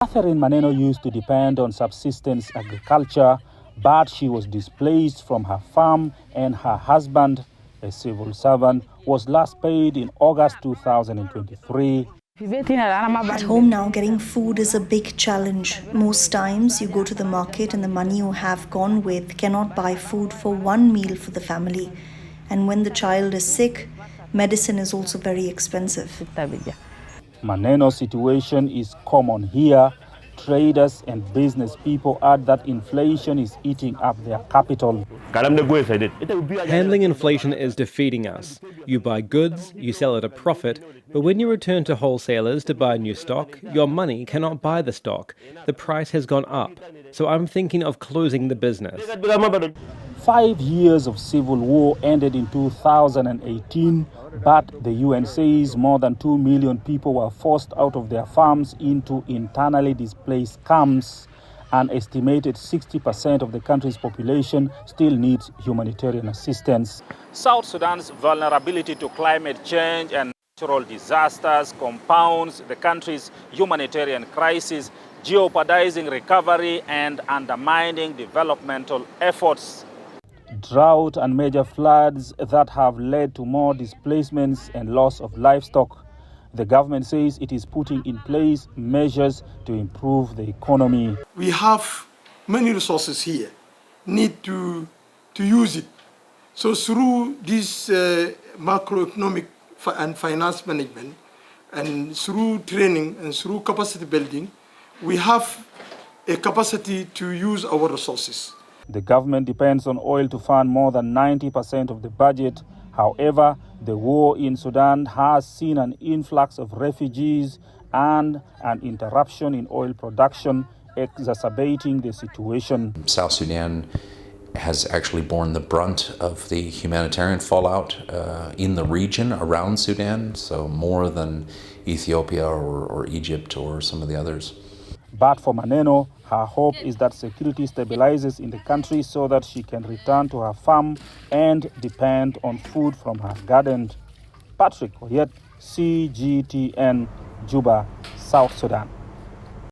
Catherine Maneno used to depend on subsistence agriculture, but she was displaced from her farm and her husband, a civil servant, was last paid in August 2023. At home now, getting food is a big challenge. Most times you go to the market and the money you have gone with cannot buy food for one meal for the family. And when the child is sick, medicine is also very expensive. Maneno's situation is common here. Traders and business people add that inflation is eating up their capital. Handling inflation is defeating us. You buy goods, you sell at a profit, but when you return to wholesalers to buy new stock, your money cannot buy the stock. The price has gone up, so I'm thinking of closing the business. 5 years of civil war ended in 2018, but the UN says more than 2 million people were forced out of their farms into internally displaced camps. An estimated 60% of the country's population still needs humanitarian assistance. South Sudan's vulnerability to climate change and natural disasters compounds the country's humanitarian crisis, jeopardizing recovery and undermining developmental efforts. Drought and major floods that have led to more displacements and loss of livestock. The government says it is putting in place measures to improve the economy. We have many resources here, need to use it. So through this macroeconomic and finance management, and through training and through capacity building, we have a capacity to use our resources. The government depends on oil to fund more than 90% of the budget. However, the war in Sudan has seen an influx of refugees and an interruption in oil production, exacerbating the situation. South Sudan has actually borne the brunt of the humanitarian fallout in the region around Sudan, so more than Ethiopia or Egypt or some of the others. But for Maneno, her hope is that security stabilizes in the country so that she can return to her farm and depend on food from her garden. Patrick Oyet, CGTN, Juba, South Sudan.